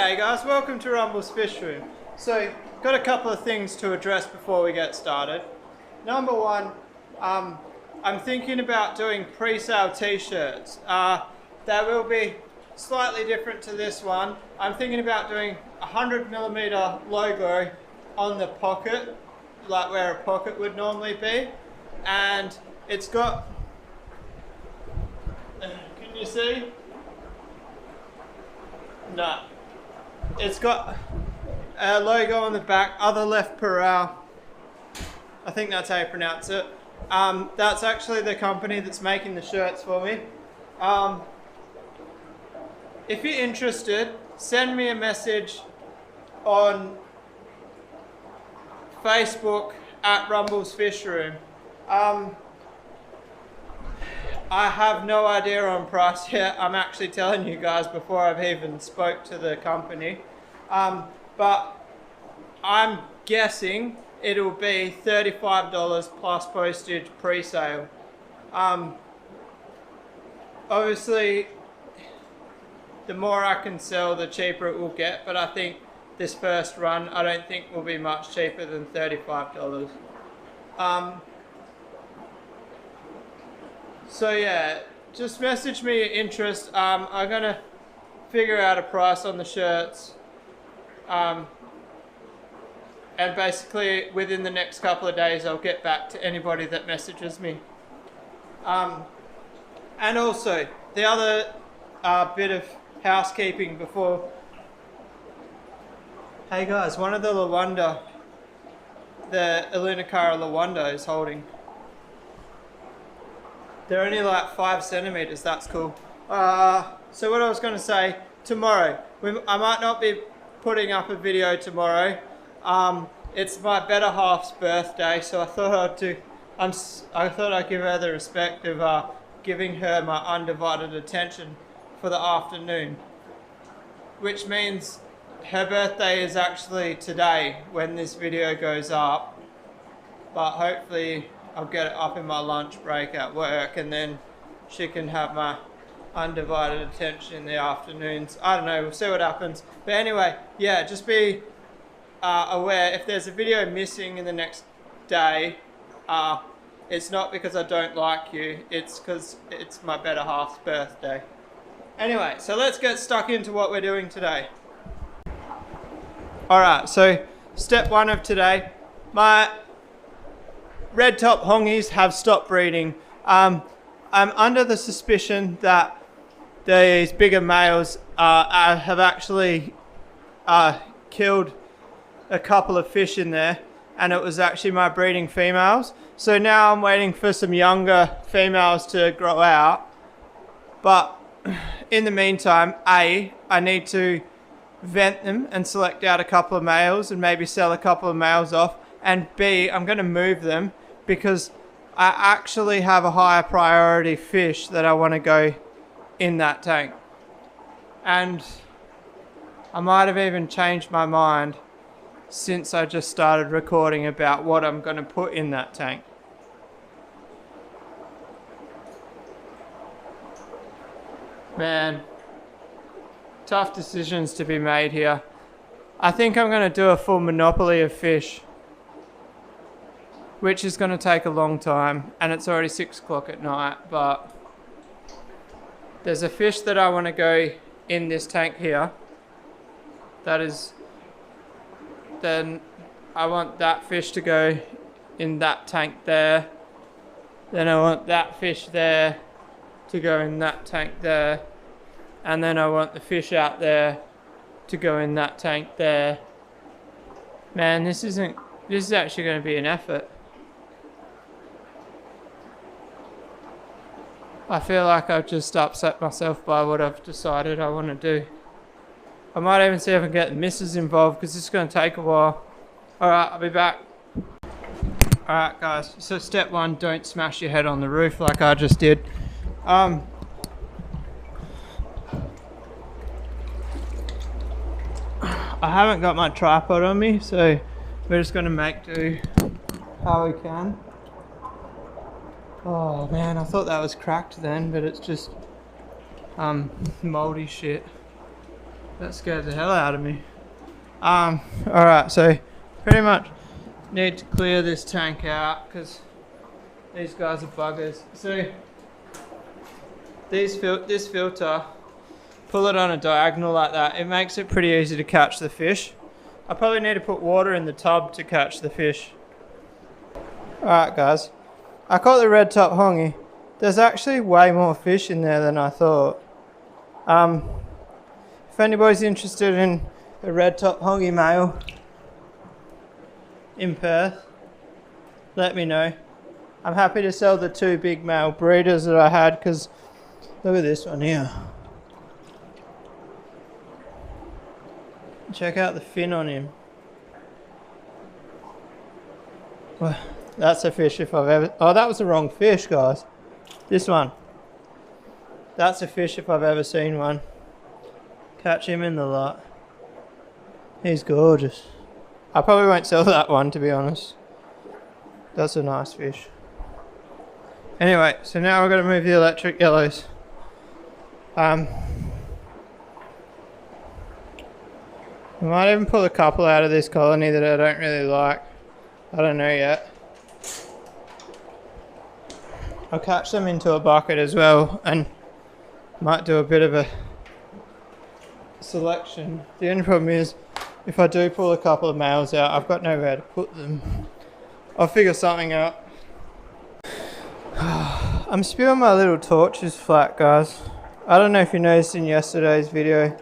G'day guys, welcome to Rumble's Fish Room. So, got a couple of things to address before we get started. Number one, I'm thinking about doing pre-sale t-shirts. They will be slightly different to this one. I'm thinking about doing a 100mm logo on the pocket, like where a pocket would normally be. And it's got, can you see? No. It's got a logo on the back, other left Peral. I think that's how you pronounce it. That's actually the company that's making the shirts for me. If you're interested, send me a message on Facebook at Rumble's Fish Room. I have no idea on price yet. I'm actually telling you guys before I've even spoke to the company. But I'm guessing it'll be $35 plus postage pre-sale. Obviously, the more I can sell, the cheaper it will get. But I think this first run, I don't think will be much cheaper than $35. So yeah, just message me your interest. I'm gonna figure out a price on the shirts. And basically within the next couple of days I'll get back to anybody that messages me. And also, the other bit of housekeeping before. Hey guys, one of the Lawanda, the Ilunicara Lawanda is holding. They're only like 5 centimeters, that's cool. So what I was gonna say, tomorrow, I might not be putting up a video tomorrow. It's my better half's birthday, so I thought I'd give her the respect of giving her my undivided attention for the afternoon. Which means her birthday is actually today when this video goes up. But hopefully I'll get it up in my lunch break at work, and then she can have my undivided attention in the afternoons. I don't know, we'll see what happens. But anyway, yeah, just be aware if there's a video missing in the next day, it's not because I don't like you, it's because it's my better half's birthday. Anyway, so let's get stuck into what we're doing today. Alright, so step one of today, my red top hongies have stopped breeding. I'm under the suspicion that these bigger males have actually killed a couple of fish in there, and it was actually my breeding females. So now I'm waiting for some younger females to grow out. But in the meantime, I need to vent them and select out a couple of males and maybe sell a couple of males off. And B, I'm going to move them because I actually have a higher priority fish that I want to go in that tank. And I might have even changed my mind since I just started recording about what I'm going to put in that tank. Man, tough decisions to be made here. I think I'm going to do a full monopoly of fish, which is going to take a long time, and it's already 6 o'clock at night, but there's a fish that I want to go in this tank here. Then I want that fish to go in that tank there. Then I want that fish there to go in that tank there. And then I want the fish out there to go in that tank there. Man, this is actually going to be an effort. I feel like I've just upset myself by what I've decided I want to do. I might even see if I can get the missus involved because it's going to take a while. Alright, I'll be back. Alright guys, so step one, don't smash your head on the roof like I just did. I haven't got my tripod on me, so we're just going to make do how we can. Oh man, I thought that was cracked then, but it's just moldy shit. That scared the hell out of me. Alright, so pretty much need to clear this tank out because these guys are buggers. So this filter, pull it on a diagonal like that, it makes it pretty easy to catch the fish. I probably need to put water in the tub to catch the fish. Alright guys, I caught the red top hongy. There's actually way more fish in there than I thought. If anybody's interested in a red top hongy male in Perth, let me know. I'm happy to sell the 2 big male breeders that I had because look at this one here. Check out the fin on him. Well, that's a fish if I've ever... Oh, that was the wrong fish, guys. This one. That's a fish if I've ever seen one. Catch him in the lot. He's gorgeous. I probably won't sell that one, to be honest. That's a nice fish. Anyway, so now we're going to move the electric yellows. We might even pull a couple out of this colony that I don't really like. I don't know yet. I'll catch them into a bucket as well and might do a bit of a selection. The only problem is if I do pull a couple of males out, I've got nowhere to put them. I'll figure something out. I'm spewing my little torches flat, guys. I don't know if you noticed in yesterday's video.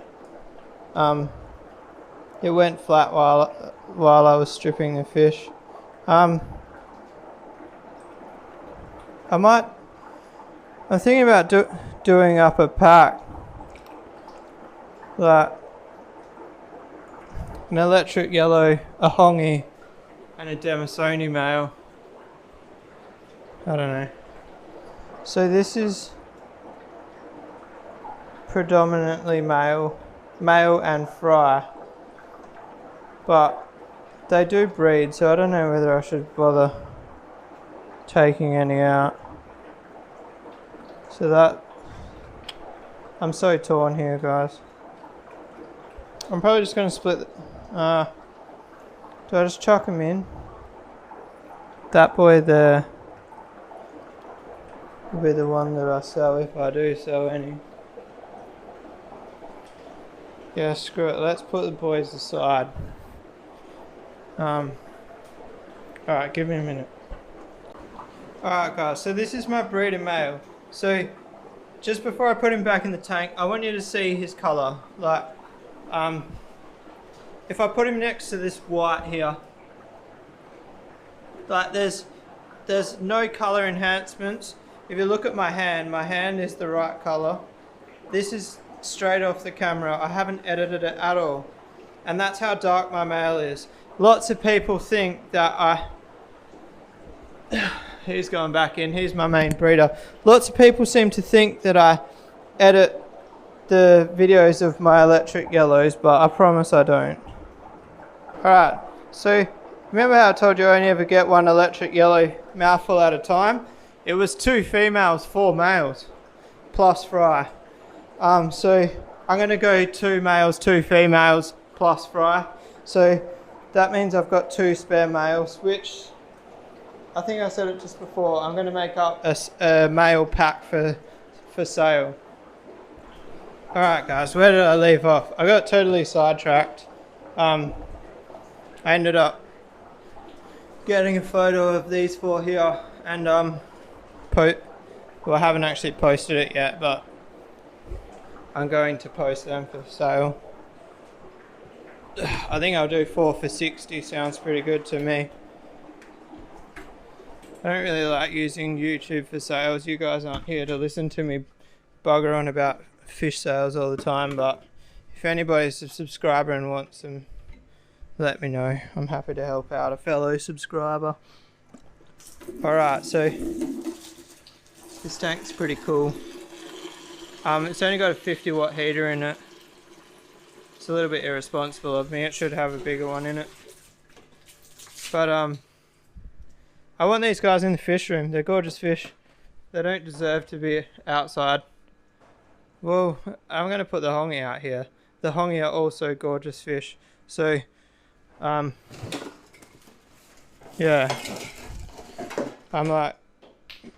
It went flat while I was stripping the fish. I'm thinking about doing up a pack, like an electric yellow, a hongy, and a Demisoni male. I don't know. So this is predominantly male and fry, but they do breed, so I don't know whether I should bother taking any out. So that, I'm so torn here, guys. I'm probably just going to split do I just chuck them in? That boy there will be the one that I sell if I do sell any. Yeah, screw it, let's put the boys aside. Alright, give me a minute. Alright guys, so this is my breeder male. So just before I put him back in the tank, I want you to see his colour. Like, if I put him next to this white here, like there's no colour enhancements. If you look at my hand is the right colour. This is straight off the camera. I haven't edited it at all. And that's how dark my male is. Lots of people think that he's going back in, he's my main breeder. Lots of people seem to think that I edit the videos of my electric yellows, but I promise I don't. Alright, so remember how I told you I only ever get one electric yellow mouthful at a time? It was 2 females, 4 males, plus fry. So I'm going to go 2 males, 2 females, plus fry. So that means I've got 2 spare males, which I think I said it just before. I'm going to make up a male pack for sale. Alright guys, where did I leave off? I got totally sidetracked. I ended up getting a photo of these 4 here and well, I haven't actually posted it yet, but I'm going to post them for sale. I think I'll do 4 for 60, sounds pretty good to me. I don't really like using YouTube for sales. You guys aren't here to listen to me bugger on about fish sales all the time, but if anybody's a subscriber and wants them, let me know. I'm happy to help out a fellow subscriber. Alright, so this tank's pretty cool. It's only got a 50 watt heater in it. It's a little bit irresponsible of me. It should have a bigger one in it. But I want these guys in the fish room. They're gorgeous fish. They don't deserve to be outside. Well, I'm going to put the hongy out here. the hongi are also gorgeous fish. So yeah, I'm like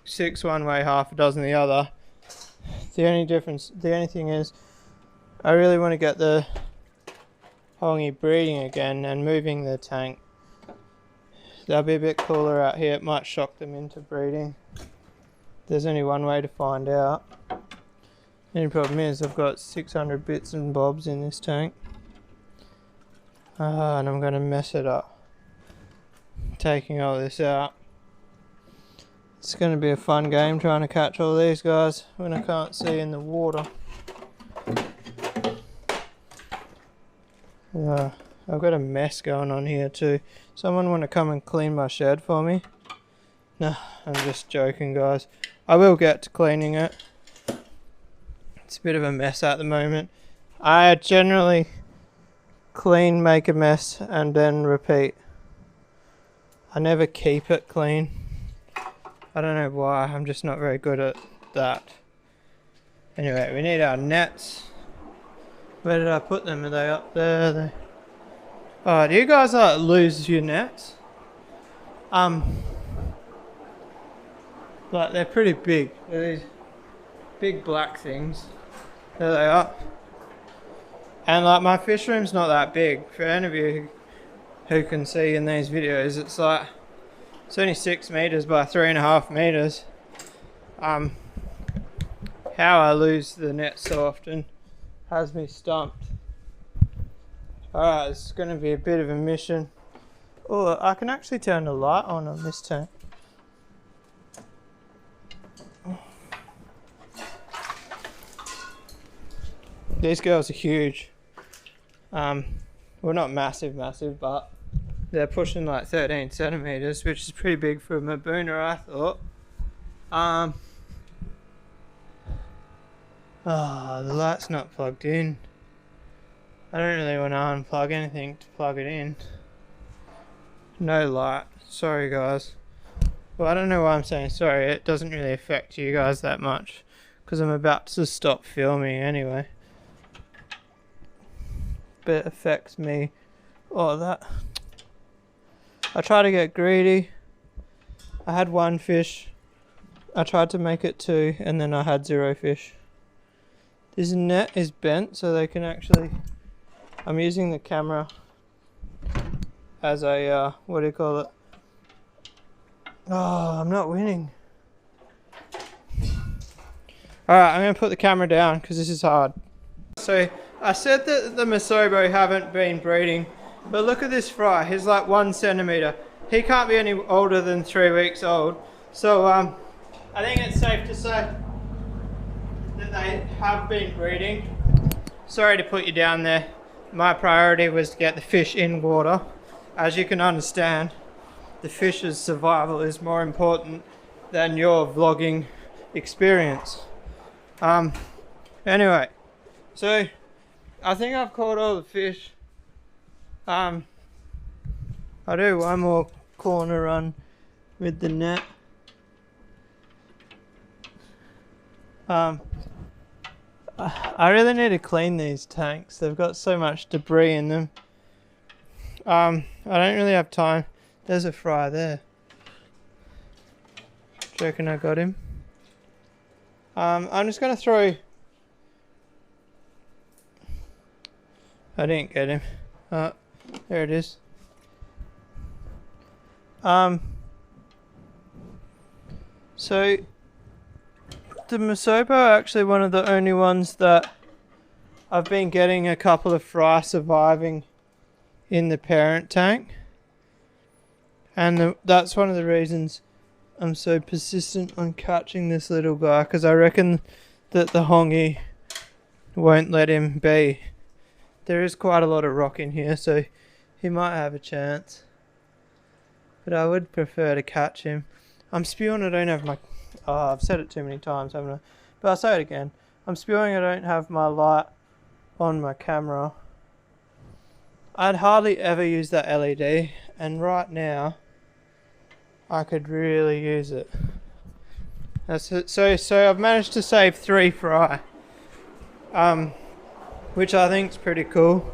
6 one way, half a dozen the other. The only thing is I really want to get the hongi breeding again and moving the tank. That'll be a bit cooler out here. It might shock them into breeding. There's only one way to find out. The only problem is I've got 600 bits and bobs in this tank. And I'm going to mess it up taking all this out. It's going to be a fun game trying to catch all these guys when I can't see in the water. Yeah, I've got a mess going on here too. Someone want to come and clean my shed for me? No, I'm just joking, guys. I will get to cleaning it. It's a bit of a mess at the moment. I generally clean, make a mess, and then repeat. I never keep it clean. I don't know why, I'm just not very good at that. Anyway, we need our nets. Where did I put them? Are they up there? Oh, do you guys lose your nets? Like, they're pretty big. They're these big black things. There they are. And like, my fish room's not that big. For any of you who can see in these videos, it's like, it's only 6 meters by 3.5 meters. How I lose the net so often has me stumped. Alright, it's going to be a bit of a mission. Oh, I can actually turn the light on this tank. These girls are huge. Well, not massive, but they're pushing like 13 centimeters, which is pretty big for a mbuna, I thought. Oh, the light's not plugged in. I don't really want to unplug anything to plug it in. No light. Sorry, guys. Well, I don't know why I'm saying sorry. It doesn't really affect you guys that much, because I'm about to stop filming anyway. But it affects me. Oh, that. I tried to get greedy. I had 1 fish. I tried to make it 2, and then I had 0 fish. This net is bent, so they can actually... I'm using the camera as a, what do you call it? Oh, I'm not winning. Alright, I'm going to put the camera down because this is hard. So, I said that the Masobo haven't been breeding, but look at this fry. He's like 1 centimeter. He can't be any older than 3 weeks old. So, I think it's safe to say that they have been breeding. Sorry to put you down there. My priority was to get the fish in water. As you can understand, the fish's survival is more important than your vlogging experience. Anyway, so I think I've caught all the fish. I'll do one more corner run with the net. I really need to clean these tanks. They've got so much debris in them. I don't really have time. There's a fry there. Do you reckon I got him? I'm just going to throw... I didn't get him. There it is. So... the Masobo are actually one of the only ones that I've been getting a couple of fry surviving in the parent tank, and that's one of the reasons I'm so persistent on catching this little guy, because I reckon that the hongi won't let him be. There is quite a lot of rock in here, so he might have a chance, but I would prefer to catch him. I'm spewing I don't have my... Oh, I've said it too many times, haven't I? But I'll say it again. I'm spewing I don't have my light on my camera. I'd hardly ever use that LED, and right now I could really use it. That's it. So I've managed to save 3 fry. which I think is pretty cool.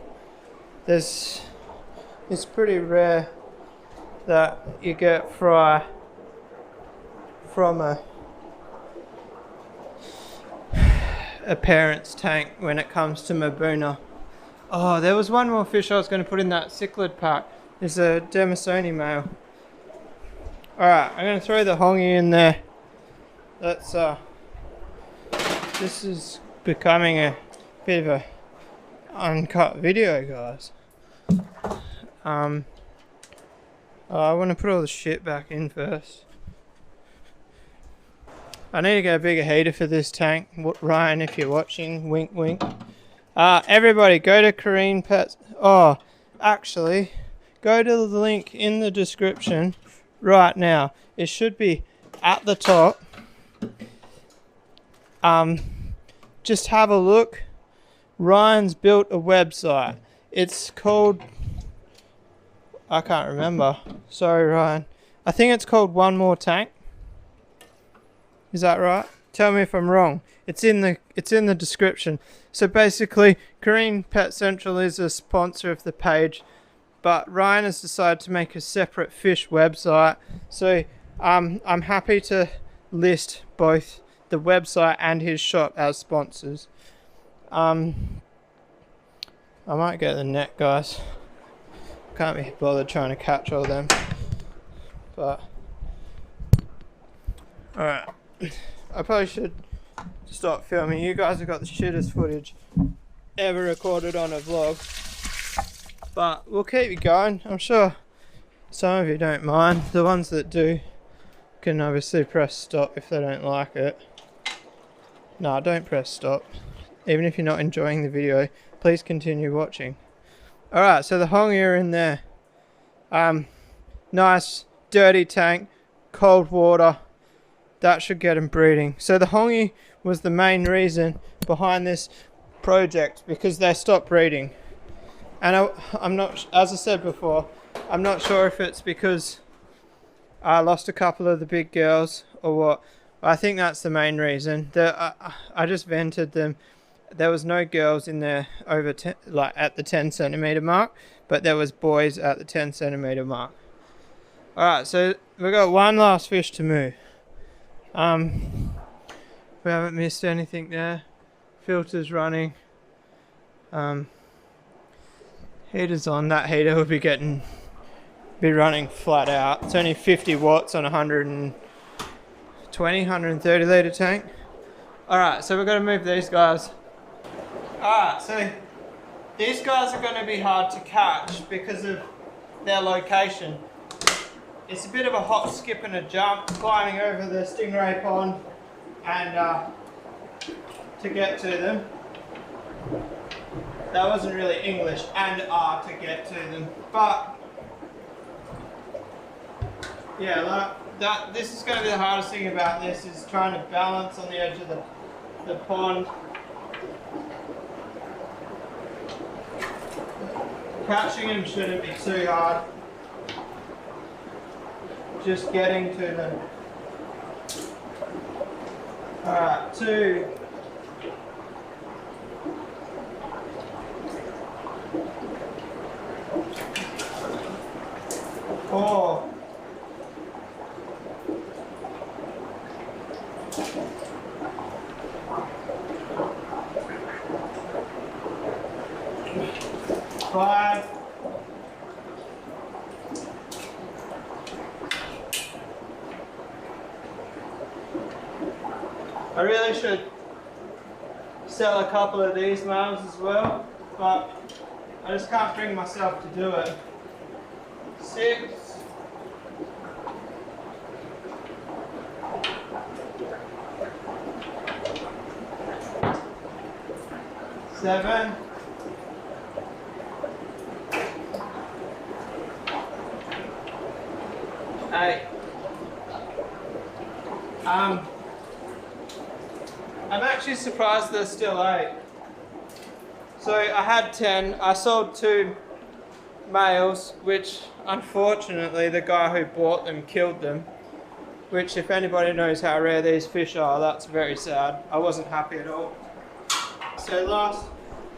It's pretty rare that you get fry from a parent's tank when it comes to mbuna. Oh, there was one more fish I was going to put in that cichlid pack. It's a Demisoni male. Alright, I'm going to throw the hongi in there. This is becoming a bit of a uncut video, guys. I want to put all the shit back in first. I need to get a bigger heater for this tank. Ryan, if you're watching, wink wink. Everybody go to Kareen Pets. Oh, actually, go to the link in the description right now. It should be at the top. Just have a look. Ryan's built a website. It's called, I can't remember. Sorry, Ryan. I think it's called One More Tank. Is that right? Tell me if I'm wrong. It's in the description. So basically, Kareen Pet Central is a sponsor of the page, but Ryan has decided to make a separate fish website. So I'm happy to list both the website and his shop as sponsors. I might get the net, guys. Can't be bothered trying to catch all them. But alright. I probably should stop filming. You guys have got the shittest footage ever recorded on a vlog. But we'll keep it going. I'm sure some of you don't mind. The ones that do can obviously press stop if they don't like it. No, don't press stop. Even if you're not enjoying the video, please continue watching. Alright, so the hongi are in there. Nice, dirty tank, cold water. That should get them breeding. So the hongi was the main reason behind this project, because they stopped breeding. And I'm not, as I said before, I'm not sure if it's because I lost a couple of the big girls or what. I think that's the main reason. I just vented them. There was no girls in there over 10, like at the 10 centimeter mark, but there was boys at the 10 centimeter mark. Alright, so we've got one last fish to move. We haven't missed anything there. Filters running. Heater's on. That heater will be running flat out. It's only 50 watts on 130 litre tank. Alright, so we're going to move these guys. Alright, so these guys are going to be hard to catch because of their location. It's a bit of a hop, skip and a jump, climbing over the stingray pond and to get to them. That wasn't really English, and to get to them. But yeah, like that. This is going to be the hardest thing about this, is trying to balance on the edge of the pond. Catching them shouldn't be too hard. Just getting to them. Alright, 2. 4. 5. 'I really should sell a couple of these males as well, but I just can't bring myself to do it. 6. 7. 8. I'm actually surprised there's still 8. So I had 10, I sold 2 males, which unfortunately the guy who bought them killed them. Which, if anybody knows how rare these fish are, that's very sad. I wasn't happy at all. So last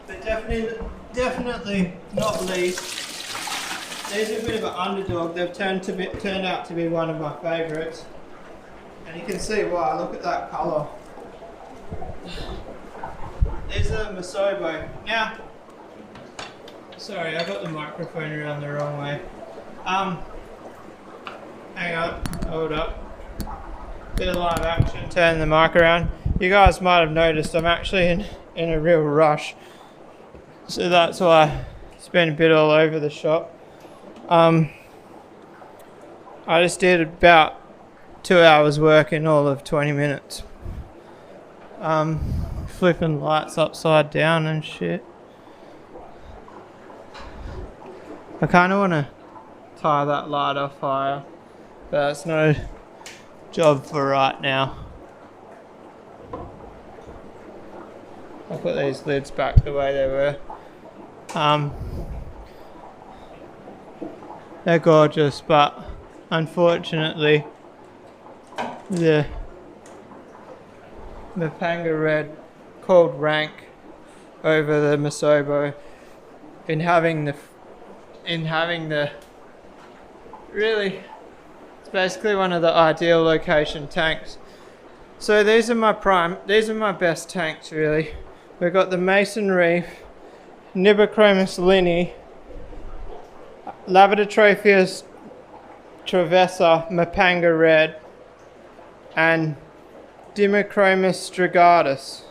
but definitely not least, these are a bit of an underdog. They've turned out to be one of my favourites, and you can see why. Look at that colour. These are Masobo. Now, sorry, I got the microphone around the wrong way. Hang on, hold up. Bit of live action, turn the mic around. You guys might have noticed I'm actually in a real rush, so that's why it's been a bit all over the shop. I just did about 2 hours work in all of 20 minutes. Flipping lights upside down and shit. I kind of want to tie that light off higher, but that's no job for right now. I'll put these lids back the way they were. They're gorgeous, but unfortunately the Mapanga Red called rank over the Masobo in having the really, it's basically one of the ideal location tanks. So these are my best tanks really. We've got the Mason Reef, Nibochromis linni, Lavitotropheus travessa Mapanga Red, and Dimmochromis strigatus.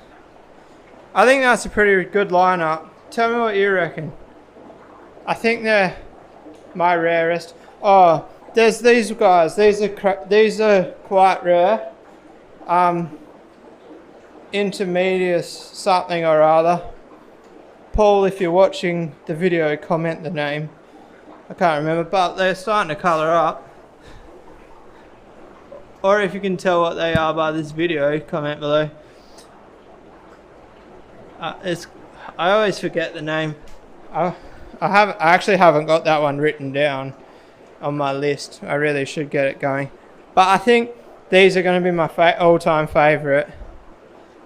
I think that's a pretty good lineup. Tell me what you reckon. I think they're my rarest. Oh, there's these guys. These are quite rare. Intermedius something or other. Paul, if you're watching the video, comment the name. I can't remember, but they're starting to colour up. Or if you can tell what they are by this video, comment below. I always forget the name. I actually haven't got that one written down on my list. I really should get it going. But I think these are going to be my all-time favourite.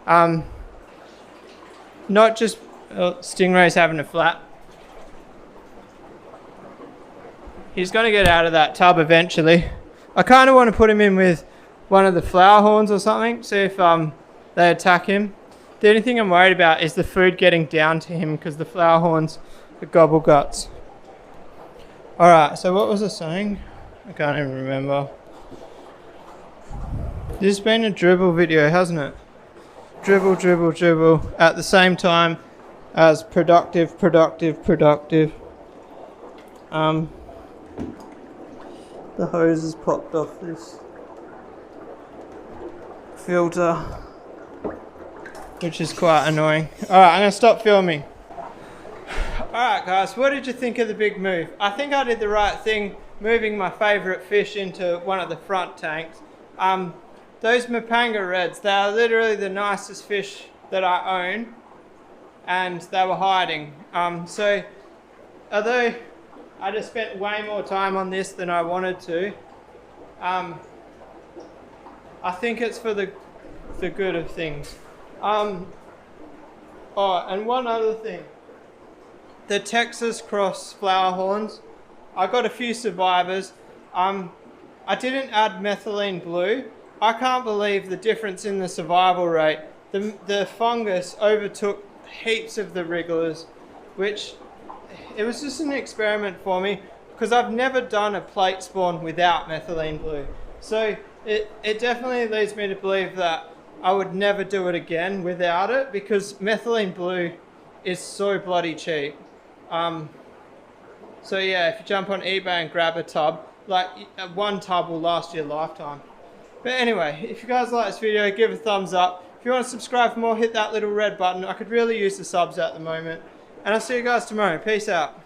Not just Stingray's having a flap. He's going to get out of that tub eventually. I kind of want to put him in with one of the flower horns or something, see if they attack him. The only thing I'm worried about is the food getting down to him because the flower horns are gobble guts. Alright, so what was I saying? I can't even remember. This has been a dribble video, hasn't it? Dribble, dribble, dribble at the same time as productive. The hose has popped off this filter, which is quite annoying. Alright, I'm going to stop filming. Alright guys, what did you think of the big move? I think I did the right thing moving my favourite fish into one of the front tanks. Those Mapanga Reds, they are literally the nicest fish that I own, and they were hiding. So although I just spent way more time on this than I wanted to, I think it's for the good of things. Oh, and one other thing. The Texas Cross flower horns, I got a few survivors. I didn't add methylene blue. I can't believe the difference in the survival rate. The fungus overtook heaps of the wrigglers, which it was just an experiment for me because I've never done a plate spawn without methylene blue. So it definitely leads me to believe that I would never do it again without it because methylene blue is so bloody cheap. So yeah, if you jump on eBay and grab a tub, like one tub will last you a lifetime. But anyway, if you guys like this video, give it a thumbs up. If you want to subscribe for more, hit that little red button. I could really use the subs at the moment. And I'll see you guys tomorrow. Peace out.